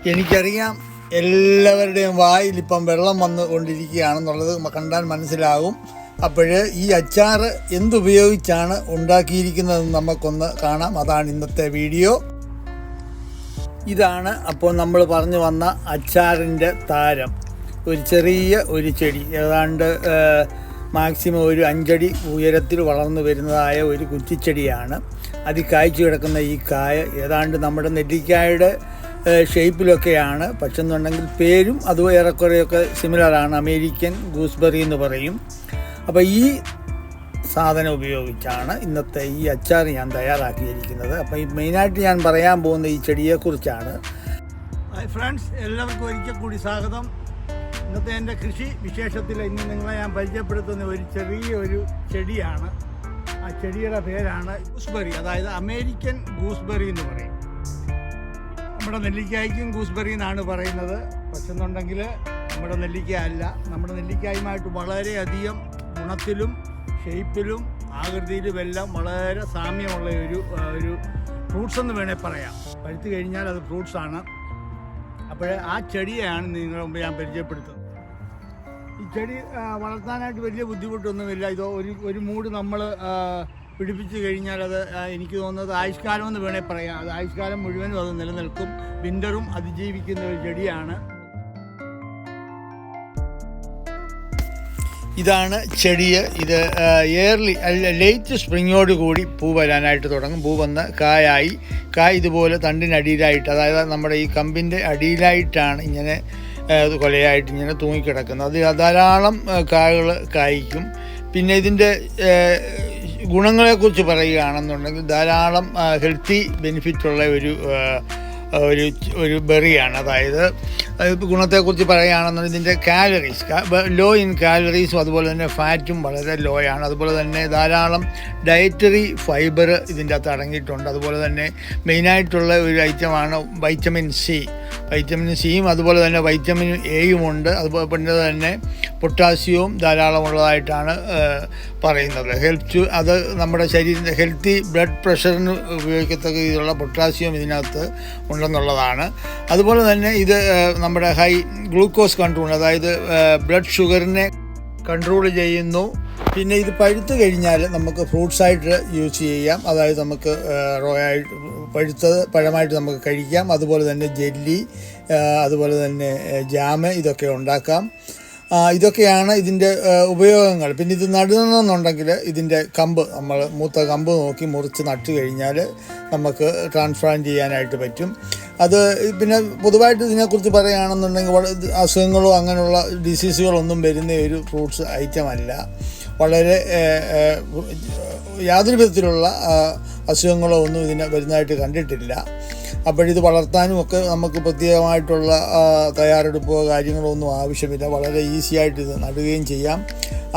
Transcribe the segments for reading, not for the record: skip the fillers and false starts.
എനിക്കറിയാം എല്ലാവരുടെയും വായിൽ ഇപ്പം വെള്ളം വന്നുകൊണ്ടിരിക്കുകയാണെന്നുള്ളത് കണ്ടാൽ മനസ്സിലാകും. അപ്പോൾ ഈ അച്ചാർ എന്തുപയോഗിച്ചാണ് ഉണ്ടാക്കിയിരിക്കുന്നതെന്ന് നമുക്കൊന്ന് കാണാം. അതാണ് ഇന്നത്തെ വീഡിയോ. ഇതാണ് അപ്പോൾ നമ്മൾ പറഞ്ഞു വന്ന അച്ചാറിൻ്റെ താരം. ഒരു ചെറിയ ഒരു ചെടി, ഏതാണ്ട് മാക്സിമം ഒരു 5 അടി ഉയരത്തിൽ വളർന്നു വരുന്നതായ ഒരു കുറ്റിച്ചെടിയാണ്. അതിൽ കായ്ച്ചു കിടക്കുന്ന ഈ കായ ഏതാണ്ട് നമ്മുടെ നെല്ലിക്കായുടെ ഷേപ്പിലൊക്കെയാണ്. പക്ഷെ എന്നുണ്ടെങ്കിൽ പേരും അതും ഏറെക്കുറെയൊക്കെ സിമിലറാണ്. അമേരിക്കൻ ഗൂസ്ബെറി എന്ന് പറയും. അപ്പോൾ ഈ സാധനം ഉപയോഗിച്ചാണ് ഇന്നത്തെ ഈ അച്ചാർ ഞാൻ തയ്യാറാക്കിയിരിക്കുന്നത്. അപ്പോൾ ഈ മെയിനായിട്ട് ഞാൻ പറയാൻ പോകുന്ന ഈ ചെടിയെക്കുറിച്ചാണ്. ഹായ് ഫ്രണ്ട്സ്, എല്ലാവർക്കും ഒരിക്കൽ കൂടി സ്വാഗതം. ഇന്നത്തെ എൻ്റെ കൃഷി വിശേഷത്തിൽ ഇന്ന് നിങ്ങളെ ഞാൻ പരിചയപ്പെടുത്തുന്ന ഒരു ചെറിയൊരു ചെടിയാണ്. ആ ചെടിയുടെ പേരാണ് ഗൂസ്ബെറി, അതായത് അമേരിക്കൻ ഗൂസ്ബെറി എന്ന് പറയും. നമ്മുടെ നെല്ലിക്കായ്ക്കും ഗൂസ്ബെറി എന്നാണ് പറയുന്നത്. പക്ഷെ എന്നുണ്ടെങ്കിൽ നമ്മുടെ നെല്ലിക്ക അല്ല. നമ്മുടെ നെല്ലിക്കായുമായിട്ട് വളരെയധികം ഗുണത്തിലും ഷേപ്പിലും ആകൃതിയിലും എല്ലാം വളരെ സാമ്യമുള്ള ഒരു ഫ്രൂട്ട്സ് എന്ന് വേണേൽ പറയാം. പഴുത്ത് കഴിഞ്ഞാൽ അത് ഫ്രൂട്ട്സാണ്. അപ്പോൾ ആ ചെടിയാണ് നിങ്ങളുടെ മുമ്പ് ഞാൻ പരിചയപ്പെടുത്തുന്നത്. ഈ ചെടി വളർത്താനായിട്ട് വലിയ ബുദ്ധിമുട്ടൊന്നുമില്ല. ഇത് ഒരു മൂട് നമ്മൾ പിടിപ്പിച്ച് കഴിഞ്ഞാൽ അത് എനിക്ക് തോന്നുന്നത് ആയുഷ്കാലം എന്ന് വേണേൽ പറയാം. അത് ആയുഷ്കാലം മുഴുവനും അത് നിലനിൽക്കും. വിൻ്ററും അതിജീവിക്കുന്ന ഒരു ചെടിയാണ്. ഇതാണ് ചെടി. ഇത് ലേറ്റ് സ്പ്രിങ്ങോട് കൂടി പൂ വരാനായിട്ട് തുടങ്ങും. പൂ വന്ന് കായ് ഇതുപോലെ തണ്ടിനടിയിലായിട്ട്, അതായത് നമ്മുടെ ഈ കമ്പിൻ്റെ അടിയിലായിട്ടാണ് ഇങ്ങനെ കൊലയായിട്ട് ഇങ്ങനെ തൂങ്ങിക്കിടക്കുന്നത്. അത് ധാരാളം കായകൾ കായ്ക്കും. പിന്നെ ഇതിൻ്റെ ഗുണങ്ങളെക്കുറിച്ച് പറയുകയാണെന്നുണ്ടെങ്കിൽ ധാരാളം ഹെൽത്തി ബെനിഫിറ്റുള്ള ഒരു ബെറിയാണ്. അതായത് ഗുണത്തെക്കുറിച്ച് പറയുകയാണെന്നുണ്ടെങ്കിൽ ഇതിൻ്റെ കാലറീസ് ലോ ഇൻ കാലറീസും അതുപോലെ തന്നെ ഫാറ്റും വളരെ ലോ ആണ്. അതുപോലെ തന്നെ ധാരാളം ഡയറ്ററി ഫൈബർ ഇതിൻ്റെ അകത്ത് അടങ്ങിയിട്ടുണ്ട്. അതുപോലെ തന്നെ മെയിനായിട്ടുള്ള ഒരു ഐറ്റമാണ് വൈറ്റമിൻ സിയും അതുപോലെ തന്നെ വൈറ്റമിൻ എയും ഉണ്ട്. അതുപോലെ തന്നെ പൊട്ടാസ്യവും ധാരാളമുള്ളതായിട്ടാണ് പറയുന്നത്. അത് നമ്മുടെ ശരീരത്തിൻ്റെ ഹെൽത്തി ബ്ലഡ് പ്രഷറിന് ഉപയോഗിക്കത്തക്ക രീതിയിലുള്ള പൊട്ടാസ്യം ഇതിനകത്ത് ഉണ്ടെന്നുള്ളതാണ്. അതുപോലെ തന്നെ ഇത് നമ്മുടെ ഹൈ ഗ്ലൂക്കോസ് കൺട്രോൾ, അതായത് ബ്ലഡ് ഷുഗറിനെ കൺട്രോൾ ചെയ്യുന്നു. പിന്നെ ഇത് പഴുത്ത് കഴിഞ്ഞാൽ നമുക്ക് ഫ്രൂട്ട്സായിട്ട് യൂസ് ചെയ്യാം. അതായത് നമുക്ക് പഴമായിട്ട് നമുക്ക് കഴിക്കാം. അതുപോലെ തന്നെ ജെല്ലി, അതുപോലെ തന്നെ ജാം ഇതൊക്കെ ഉണ്ടാക്കാം. ഇതൊക്കെയാണ് ഇതിൻ്റെ ഉപയോഗങ്ങൾ. പിന്നെ ഇത് നടുന്നെന്നുണ്ടെങ്കിൽ ഇതിൻ്റെ കമ്പ്, നമ്മൾ മൂത്ത കമ്പ് നോക്കി മുറിച്ച് നട്ട് കഴിഞ്ഞാൽ നമുക്ക് ട്രാൻസ്പ്ലാന്റ് ചെയ്യാനായിട്ട് പറ്റും. അത് പിന്നെ പൊതുവായിട്ട് ഇതിനെക്കുറിച്ച് പറയുകയാണെന്നുണ്ടെങ്കിൽ അസുഖങ്ങളോ അങ്ങനെയുള്ള ഡിസീസുകളൊന്നും വരുന്ന ഒരു ഫ്രൂട്ട്സ് ഐറ്റം അല്ല. വളരെ യാതൊരു വിധത്തിലുള്ള അസുഖങ്ങളോ ഒന്നും ഇതിന് വരുന്നതായിട്ട് കണ്ടിട്ടില്ല. അപ്പോഴിത് വളർത്താനും ഒക്കെ നമുക്ക് പ്രത്യേകമായിട്ടുള്ള തയ്യാറെടുപ്പോ കാര്യങ്ങളോ ഒന്നും ആവശ്യമില്ല. വളരെ ഈസി ആയിട്ട് ഇത് നടുകയും ചെയ്യാം.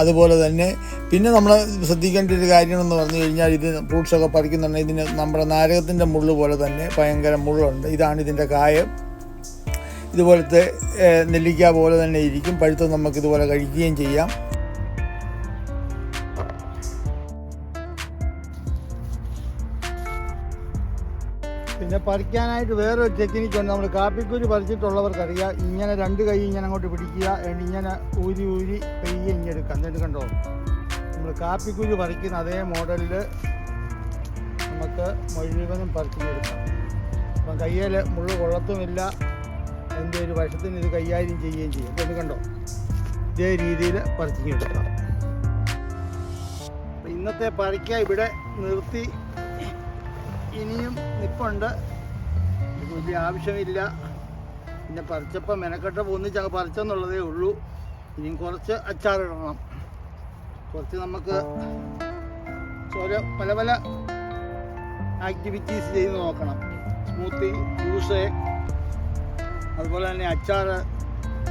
അതുപോലെ തന്നെ പിന്നെ നമ്മൾ ശ്രദ്ധിക്കേണ്ട ഒരു കാര്യം എന്ന് പറഞ്ഞു കഴിഞ്ഞാൽ, ഇത് ഫ്രൂട്ട്സൊക്കെ പറിക്കുന്നുണ്ടെങ്കിൽ ഇതിന് നമ്മുടെ നാരകത്തിൻ്റെ മുള്ള് പോലെ തന്നെ ഭയങ്കര മുള്ളുണ്ട്. ഇതാണ് ഇതിൻ്റെ കായ. ഇതുപോലത്തെ നെല്ലിക്ക പോലെ തന്നെ ഇരിക്കും. പഴുത്ത് നമുക്കിതുപോലെ കഴിക്കുകയും ചെയ്യാം. പിന്നെ പറിക്കാനായിട്ട് വേറൊരു ടെക്നിക്കുണ്ട്. നമ്മൾ കാപ്പിക്കുരു പറിച്ചിട്ടുള്ളവർക്കറിയാം. ഇങ്ങനെ 2 കൈ ഇങ്ങനെ അങ്ങോട്ട് പിടിക്കുക, ഇങ്ങനെ ഊരി പെയ്യെ ഇങ്ങനെ എടുക്കാം. എന്നിട്ട് കണ്ടോ, നമ്മൾ കാപ്പിക്കുരു പറിക്കുന്ന അതേ മോഡലിൽ നമുക്ക് മുഴുവനും പറിച്ചെടുക്കാം. അപ്പം കയ്യിൽ മുള്ളു കൊള്ളത്തുമില്ല. എൻ്റെ ഒരു വശത്തിന് ഇത് കൈകാര്യം ചെയ്യുകയും ചെയ്യും. അപ്പോൾ കണ്ടോ, ഇതേ രീതിയിൽ പറിച്ചെടുക്കാം. അപ്പം ഇന്നത്തെ പറിക്ക ഇവിടെ നിർത്തി. ഇനിയും നിപ്പുണ്ട്, വലിയ ആവശ്യമില്ല. പിന്നെ പറിച്ചപ്പോൾ മെനക്കെട്ടപ്പോൾ ഒന്നിച്ചങ്ങ് പറിച്ചെന്നുള്ളതേ ഉള്ളൂ. ഇനിയും കുറച്ച് അച്ചാറിടണം. കുറച്ച് നമുക്ക് പല പല ആക്ടിവിറ്റീസ് ചെയ്ത് നോക്കണം. സ്മൂത്തി, ജ്യൂസ്, അതുപോലെ തന്നെ അച്ചാർ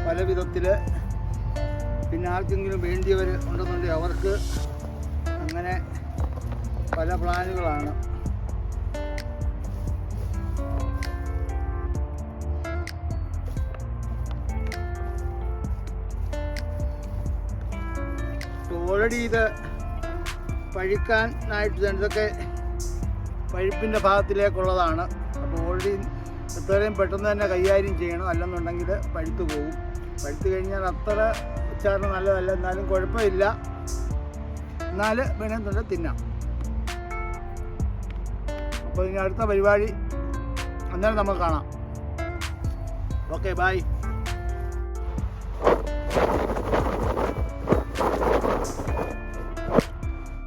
പല വിധത്തിൽ. പിന്നെ ആർക്കെങ്കിലും വേണ്ടിയവർ ഉണ്ടെന്നുണ്ടെങ്കിൽ അവർക്ക് അങ്ങനെ പല പ്ലാനുകളാണ്. ഓൾറെഡി ഇത് പഴുക്കാനായിട്ട് ഇതൊക്കെ പഴുപ്പിൻ്റെ ഭാഗത്തിലേക്കുള്ളതാണ്. അപ്പോൾ ഓൾറെഡി എത്രയും പെട്ടെന്ന് തന്നെ കൈകാര്യം ചെയ്യണം, അല്ലെന്നുണ്ടെങ്കിൽ പഴുത്ത് പോകും. പഴുത്ത് കഴിഞ്ഞാൽ അത്ര അച്ചാറിന് നല്ലതല്ല, എന്നാലും കുഴപ്പമില്ല. എന്നാൽ വേണമെന്നുണ്ടെങ്കിൽ തിന്നാം. അപ്പോൾ ഇനി അടുത്ത പരിപാടി അന്നേരം നമുക്ക് കാണാം. Okay, by.